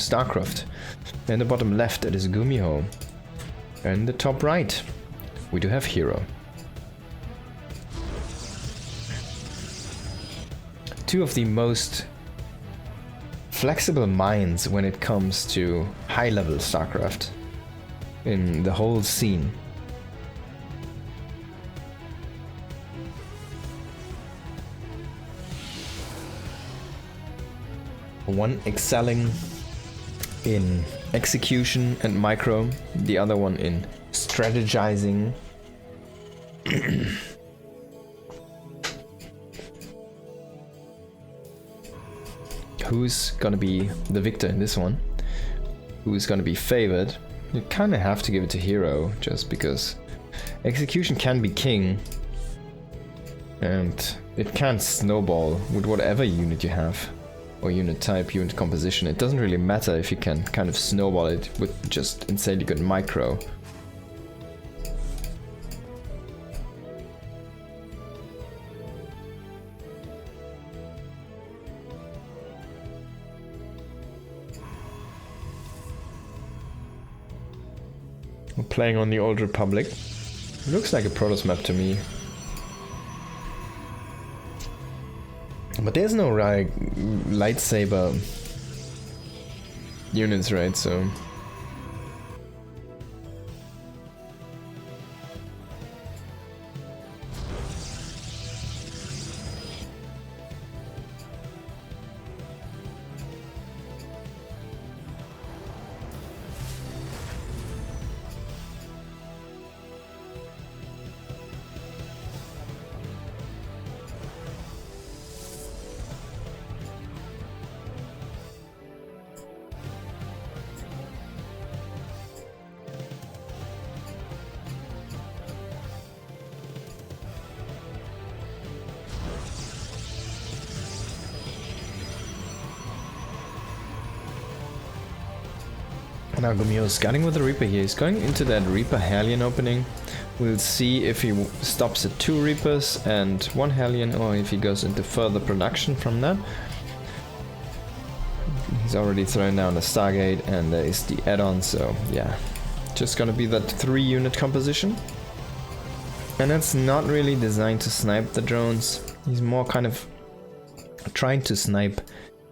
StarCraft. In the bottom left, it is Gumiho. And in the top right, we do have herO. Two of the most flexible minds when it comes to high-level StarCraft in the whole scene. One excelling in execution and micro, the other one in strategizing. Who's gonna be the victor in this one? Who's gonna be favored? You kinda have to give it to herO, just because execution can be king. And it can snowball with whatever unit you have. Or unit type, unit composition. It doesn't really matter if you can kind of snowball it with just insanely good micro. We're playing on the Old Republic. It looks like a Protoss map to me. But there's no like lightsaber units, right? So now Gumiho is scouting with the Reaper here. He's going into that Reaper Hellion opening. We'll see if he stops at 2 Reapers and 1 Hellion, or if he goes into further production from that. He's already thrown down the Stargate, and there is the add-on, so yeah. Just gonna be that 3 unit composition. And that's not really designed to snipe the drones. He's more kind of trying to snipe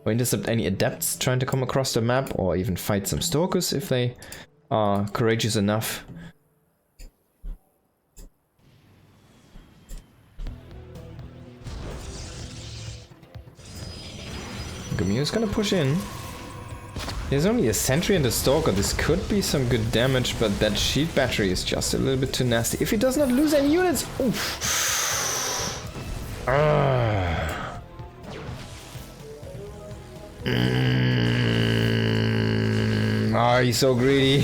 or intercept any adepts trying to come across the map, or even fight some stalkers if they are courageous enough. Gumiho's gonna push in. There's only a sentry and a stalker. This could be some good damage, but that shield battery is just a little bit too nasty. If he does not lose any units! Oof. Oh, he's so greedy.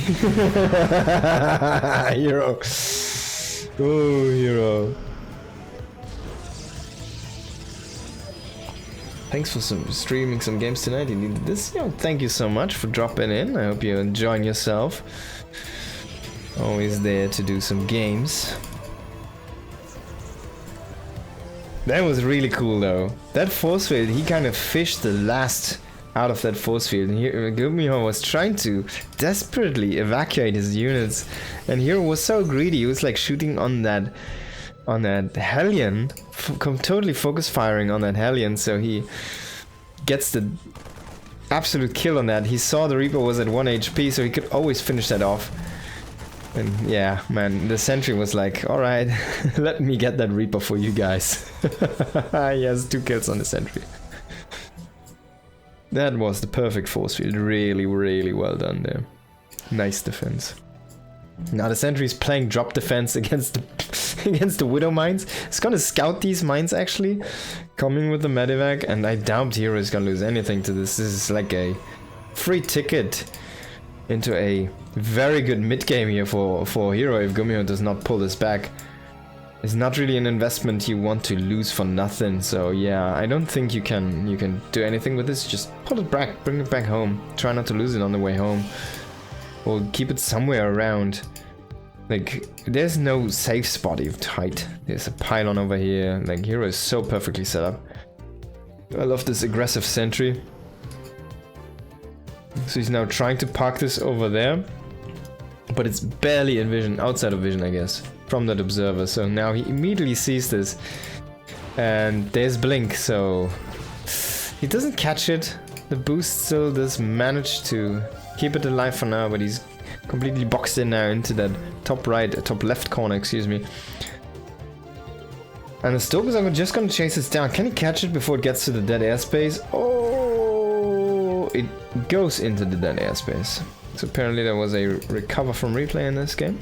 herO. Oh, herO. Thanks for streaming some games tonight. You needed this. Thank you so much for dropping in. I hope you're enjoying yourself. Always there to do some games. That was really cool though. That force field, he kind of fished the last out of that force field. And here Gumiho was trying to desperately evacuate his units. And herO was so greedy, he was like shooting on that Hellion, totally focus firing on that Hellion, so he gets the absolute kill on that. He saw the Reaper was at 1 HP, so he could always finish that off. And yeah, man, the sentry was like, alright, let me get that Reaper for you guys. He has 2 kills on the sentry. That was the perfect force field. Really, really well done there. Nice defense. Now the sentry is playing drop defense against the Widow mines. It's gonna scout these mines actually, coming with the medevac, and I doubt herO is gonna lose anything to this. This is like a free ticket into a very good mid game here for herO if Gumiho does not pull this back. It's not really an investment you want to lose for nothing. So yeah, I don't think you can do anything with this. Just pull it back, bring it back home. Try not to lose it on the way home. Or keep it somewhere around. Like, there's no safe spot you've tight. There's a pylon over here. Like, herO is so perfectly set up. I love this aggressive sentry. So he's now trying to park this over there. But it's barely in vision, outside of vision, I guess, from that observer. So now he immediately sees this. And there's Blink, so he doesn't catch it. The boost still does manage to keep it alive for now, but he's completely boxed in now into that top right, top left corner, excuse me. And the Stokers are just gonna chase this down. Can he catch it before it gets to the dead airspace? Oh, it goes into the dead airspace. So apparently there was a recover from replay in this game.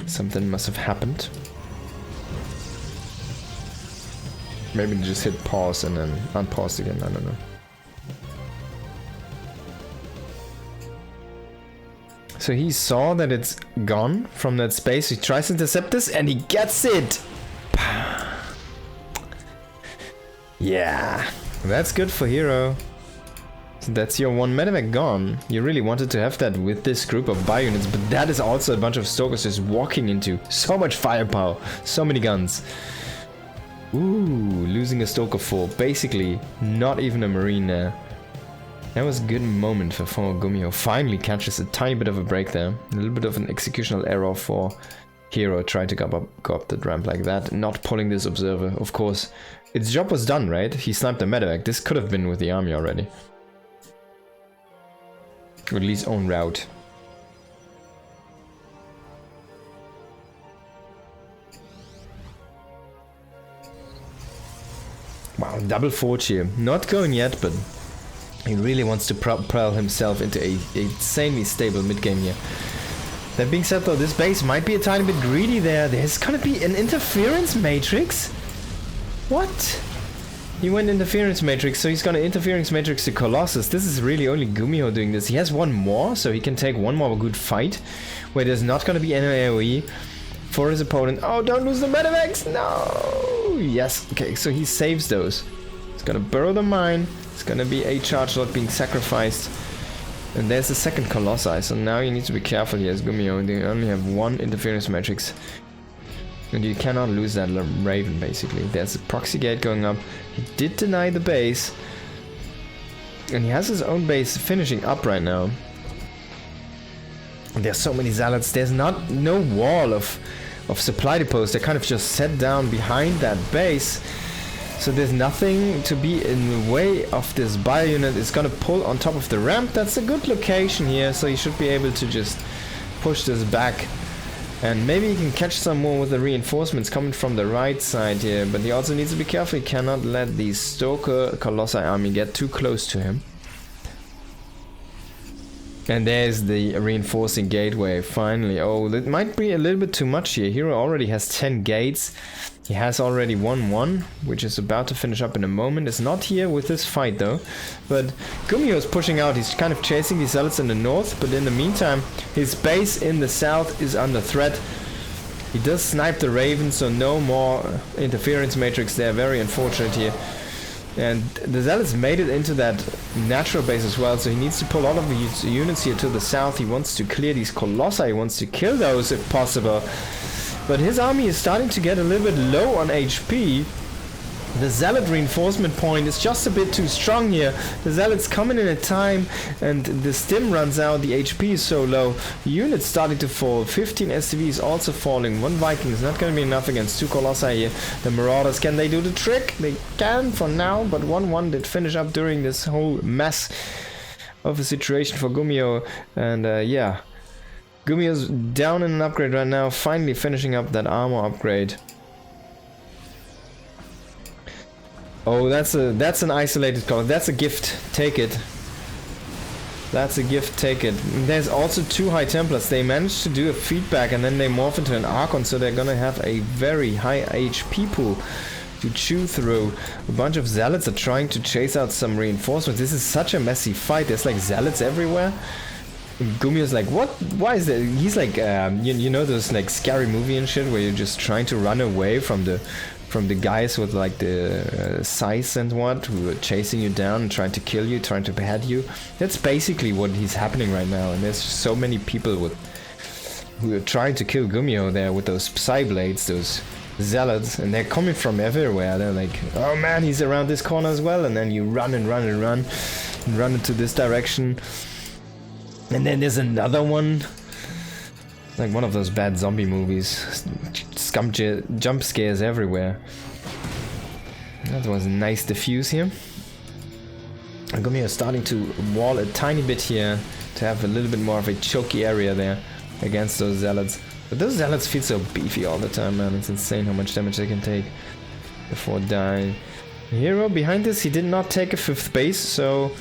Something must have happened. Maybe they just hit pause and then unpaused again, I don't know. So he saw that it's gone from that space, he tries to intercept this and he gets it! Yeah, that's good for herO. So that's your one medevac gone. You really wanted to have that with this group of bio units, but that is also a bunch of Stokers just walking into so much firepower, so many guns. Ooh, losing a Stoker for basically not even a Marine there. That was a good moment for Gumiho. Finally catches a tiny bit of a break there. A little bit of an executional error for herO trying to go up the ramp like that. Not pulling this observer, of course. Its job was done, right? He sniped the medevac. This could have been with the army already. Or at least own route. Wow, double forge here. Not going yet, but he really wants to propel himself into a insanely stable mid-game here. That being said though, this base might be a tiny bit greedy there. There's gonna be an interference matrix? What? He went interference matrix, so he's gonna interference matrix to Colossus. This is really only Gumiho doing this. He has one more, so he can take one more good fight, where there's not gonna be any AoE for his opponent. Oh, don't lose the medevacs! No! Yes, okay, so he saves those. He's gonna burrow the mine. It's gonna be a charge lot being sacrificed. And there's the second Colossi, so now you need to be careful here as Gumiho. They only have one interference matrix. And you cannot lose that Raven, basically. There's a proxy gate going up. He did deny the base. And he has his own base finishing up right now. And there's so many Zealots. There's no wall of supply depots. They're kind of just set down behind that base. So there's nothing to be in the way of this bio unit. It's gonna pull on top of the ramp. That's a good location here. So you should be able to just push this back. And maybe he can catch some more with the reinforcements coming from the right side here. But he also needs to be careful. He cannot let the Stoker Colossi army get too close to him. And there's the reinforcing gateway, finally. Oh, that might be a little bit too much here. herO already has 10 gates. He has already won one, which is about to finish up in a moment. It's not here with this fight though. But Gumiho is pushing out. He's kind of chasing these Zealots in the north. But in the meantime, his base in the south is under threat. He does snipe the Raven, so no more interference matrix there. Very unfortunate here. And the Zealots made it into that natural base as well, so he needs to pull all of the units here to the south. He wants to clear these Colossi, he wants to kill those if possible. But his army is starting to get a little bit low on HP. The Zealot reinforcement point is just a bit too strong here. The Zealots coming in a time and the stim runs out, the HP is so low. Units starting to fall, 15 SCVs also falling, 1 Viking is not going to be enough against 2 Colossi here. The Marauders, can they do the trick? They can for now, but 1-1 did finish up during this whole mess of a situation for Gumiho. And yeah, Gumiho's down in an upgrade right now, finally finishing up that armor upgrade. Oh, that's an isolated color. That's a gift. Take it. That's a gift. Take it. There's also 2 High Templars. They managed to do a feedback and then they morph into an Archon, so they're gonna have a very high HP pool to chew through. A bunch of Zealots are trying to chase out some reinforcements. This is such a messy fight. There's like Zealots everywhere. Gumiho's like, what? Why is that? He's like, you know those like scary movie and shit where you're just trying to run away from the guys with like the scythes and what, who are chasing you down and trying to kill you, trying to behead you. That's basically what is happening right now, and there's so many people who are trying to kill Gumiho there with those Psy Blades, those Zealots, and they're coming from everywhere. They're like, oh man, he's around this corner as well, and then you run and run and run. and run into this direction. And then there's another one. Like one of those bad zombie movies. Jump scares everywhere. That was a nice diffuse here. Gumiho is starting to wall a tiny bit here to have a little bit more of a choky area there against those zealots. But those zealots feel so beefy all the time, man. It's insane how much damage they can take before dying. herO behind this, he did not take a 5th base, so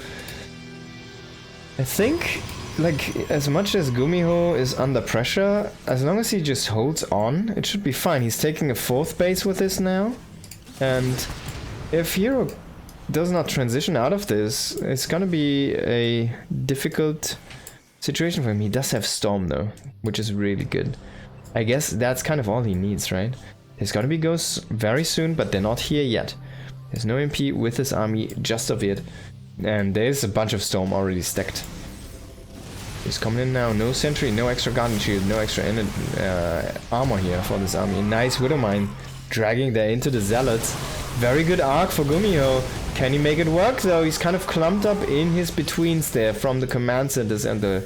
I think, like, as much as Gumiho is under pressure, as long as he just holds on, it should be fine. He's taking a 4th base with this now, and if herO does not transition out of this, it's gonna be a difficult situation for him. He does have Storm though, which is really good. I guess that's kind of all he needs, right? There's gonna be ghosts very soon, but they're not here yet. There's no MP with his army just of it, and there's a bunch of Storm already stacked. He's coming in now, no sentry, no extra guardian shield, no extra armor here for this army. Nice Widow Mine dragging there into the zealots. Very good arc for Gumiho. Can he make it work though? He's kind of clumped up in his betweens there from the command centers and the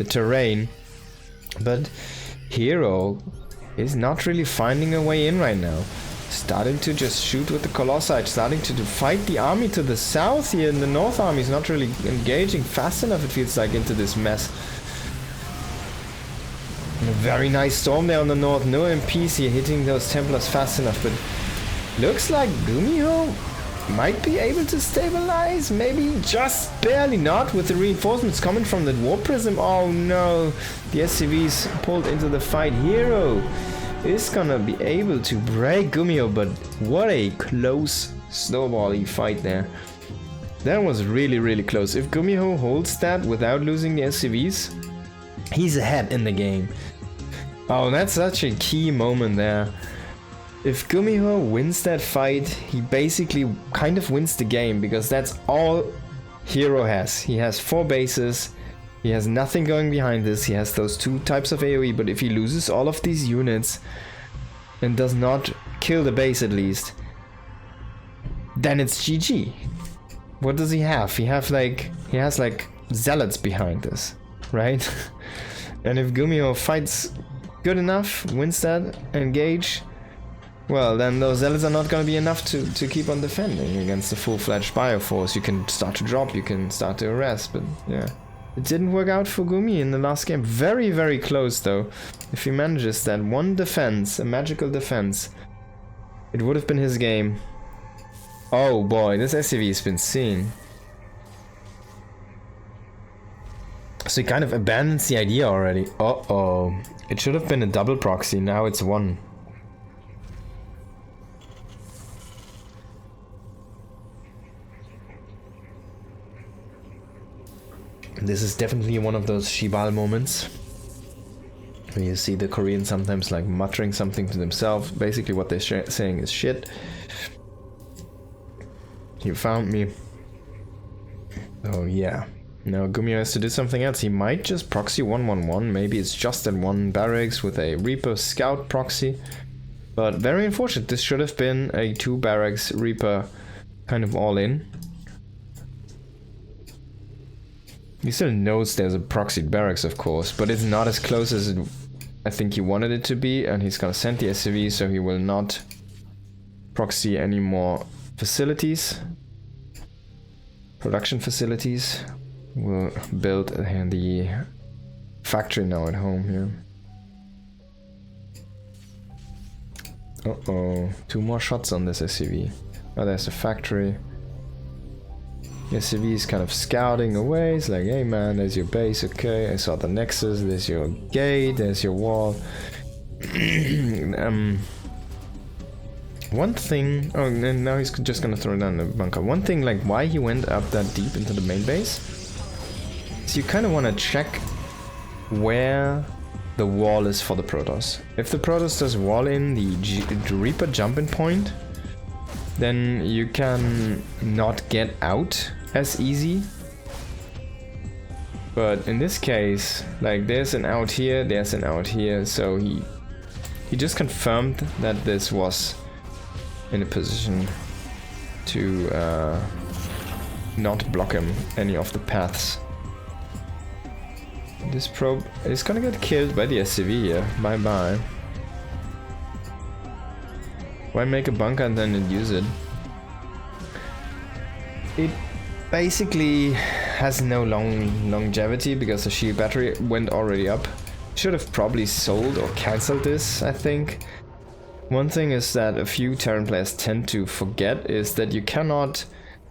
terrain. But herO is not really finding a way in right now. Starting to just shoot with the Colossi, starting to fight the army to the south here, and the north army is not really engaging fast enough, it feels like, into this mess. And a very nice Storm there on the north, no MPs here hitting those Templars fast enough, but looks like Gumiho might be able to stabilize, maybe just barely not, with the reinforcements coming from the War Prism. Oh no, the SCVs pulled into the fight. herO is gonna be able to break Gumiho, but what a close snowbally fight there. That was really, really close. If Gumiho holds that without losing the SCVs, he's ahead in the game. Oh, that's such a key moment there. If Gumiho wins that fight, he basically kind of wins the game, because that's all herO has. He has 4 bases, he has nothing going behind this, he has those 2 types of AoE, but if he loses all of these units and does not kill the base at least, then it's GG. What does he have? He has like zealots behind this, right? And if Gumiho fights good enough, wins that engage, well, then those zealots are not going to be enough to keep on defending against the full-fledged Bioforce. You can start to drop, you can start to arrest, but yeah. It didn't work out for Gumi in the last game. Very, very close though. If he manages that one defense, a magical defense, it would have been his game. Oh boy, this SCV has been seen. So he kind of abandons the idea already. Uh-oh. It should have been a double proxy, now it's 1. This is definitely one of those Shibal moments where you see the Koreans sometimes like muttering something to themselves. Basically what they're saying is shit. You found me. Oh yeah. Now Gumiho has to do something else. He might just proxy 111. Maybe it's just at 1 barracks with a Reaper Scout proxy. But very unfortunate. This should have been a 2 barracks Reaper kind of all in. He still knows there's a proxied barracks, of course, but it's not as close as I think he wanted it to be, and he's gonna send the SCV, so he will not proxy any more facilities. Production facilities. We'll build the factory now at home here. Uh-oh, 2 more shots on this SCV. Oh, there's the factory. The SCV is kind of scouting away. It's like, hey man, there's your base, okay. I saw the nexus, there's your gate, there's your wall. One thing, oh, and now he's just gonna throw down the bunker. One thing, like why he went up that deep into the main base, is you kind of want to check where the wall is for the Protoss. If the Protoss does wall in the Reaper jumping point, then you can not get out as easy. But in this case, like there's an out here, there's an out here, so he just confirmed that this was in a position to not block him any of the paths. This probe is gonna get killed by the SCV here. Bye bye. Why make a bunker and then use it? It basically has no longevity because the shield battery went already up. Should have probably sold or cancelled this, I think. One thing is that a few Terran players tend to forget is that you cannot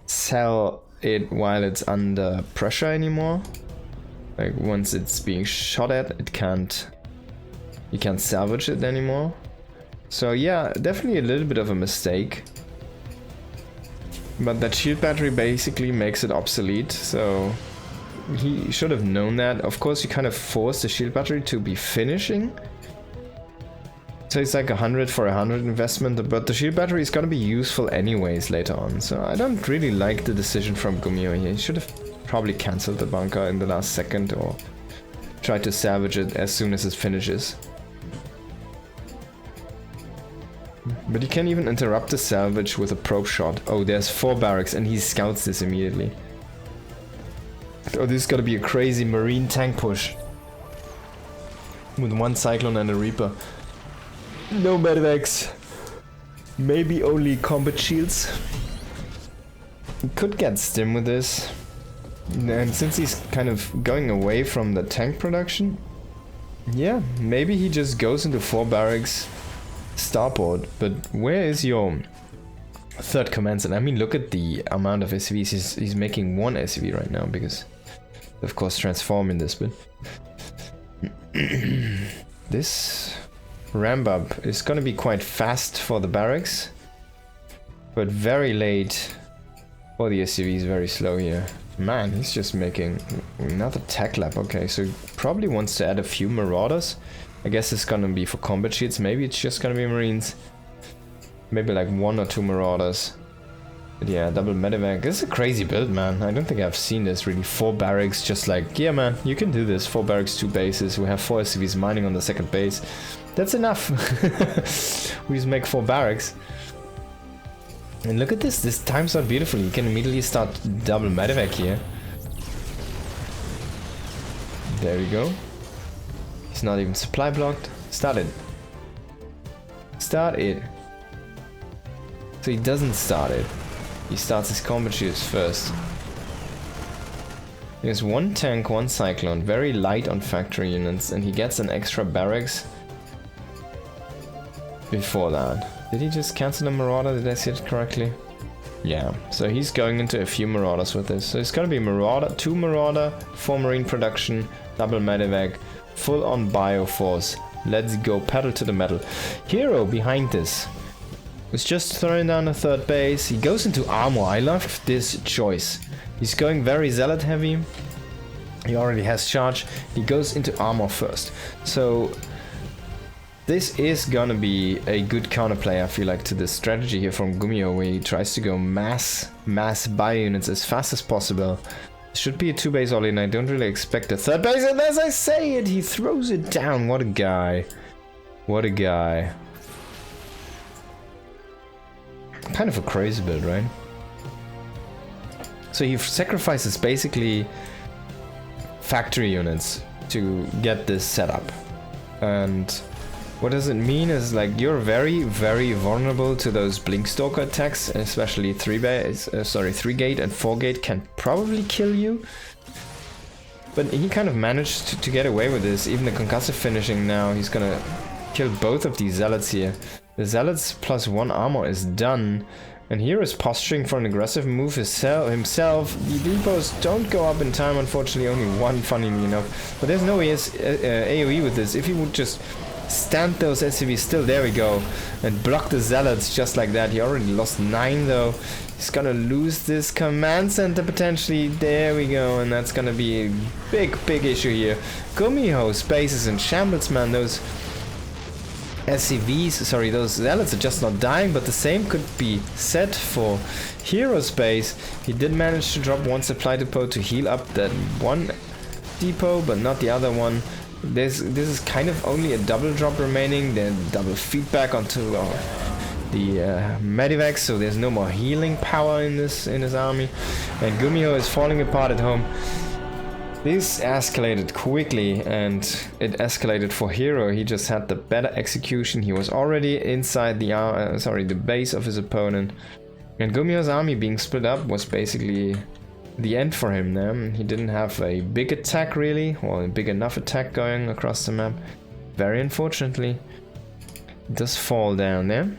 sell it while it's under pressure anymore. Like once it's being shot at, you can't salvage it anymore. So yeah, definitely a little bit of a mistake. But that shield battery basically makes it obsolete, so he should have known that. Of course, you kind of force the shield battery to be finishing. So it's like 100 for 100 investment, but the shield battery is gonna be useful anyways later on. So I don't really like the decision from Gumiho here. He should have probably cancelled the bunker in the last second or tried to salvage it as soon as it finishes. But you can't even interrupt the salvage with a probe shot. Oh, there's 4 barracks and he scouts this immediately. Oh, this is gonna be a crazy marine tank push. With 1 Cyclone and a Reaper. No medevacs. Maybe only combat shields. He could get stim with this. And since he's kind of going away from the tank production, yeah, maybe he just goes into 4 barracks starboard. But where is your 3rd command center? I mean, look at the amount of SCVs. He's making 1 SCV right now because, of course, transforming this bit. This ramp up is gonna be quite fast for the barracks, but very late for the SCVs. Very slow here. Man, he's just making another tech lab. Okay, so he probably wants to add a few marauders. I guess it's gonna be for combat shields. Maybe it's just gonna be marines. Maybe like 1 or 2 marauders. But yeah, double medevac. This is a crazy build, man. I don't think I've seen this really. 4 barracks, just like, yeah man, you can do this. 4 barracks, 2 bases. We have 4 SCVs mining on the 2nd base. That's enough. We just make 4 barracks. And look at this. This times out beautifully. You can immediately start double medevac here. There we go. He's not even supply blocked. Start it. Start it. So he doesn't start it. He starts his combat shields first. He has 1 tank, 1 cyclone, very light on factory units, and he gets an extra barracks before that. Did he just cancel a marauder? Did I see it correctly? Yeah, so he's going into a few marauders with this. So it's gonna be marauder, 2 marauder, 4 marine production, double medevac, full on bioforce. Let's go, pedal to the metal. herO behind this. It's just throwing down a 3rd base. He goes into armor. I love this choice. He's going very zealot heavy. He already has charge. He goes into armor first. So this is gonna be a good counterplay, I feel like, to this strategy here from Gumiho, where he tries to go mass bio units as fast as possible. Should be a 2 base all in. I don't really expect a 3rd base, and as I say it, he throws it down. What a guy. What a guy. Kind of a crazy build, right? So he sacrifices basically factory units to get this set up. And what does it mean is, like, you're very, very vulnerable to those blink stalker attacks, especially 3 gate and 4 gate can probably kill you. But he kind of managed to get away with this. Even the concussive finishing now, he's gonna kill both of these zealots here. The zealots plus 1 armor is done. And here is posturing for an aggressive move himself. The depots don't go up in time, unfortunately, only 1, funnily enough. But there's no AoE with this. If he would just stand those SCVs still, there we go, and block the zealots just like that. He already lost 9 though. He's gonna lose this command center potentially. There we go, and that's gonna be a big issue here. Gumiho space is in shambles, man. Those SCVs, sorry, those zealots are just not dying, but the same could be said for herO space. He did manage to drop 1 supply depot to heal up that 1 depot, but not the other one. This is kind of only a double drop remaining, then double feedback onto the medivacs, so there's no more healing power in this army. And Gumiho is falling apart at home. This escalated quickly, and it escalated for herO. He just had the better execution. He was already inside the base of his opponent. And Gumiho's army being split up was basically the end for him now. He didn't have a big attack really, or a big enough attack going across the map. Very unfortunately. It does fall down there.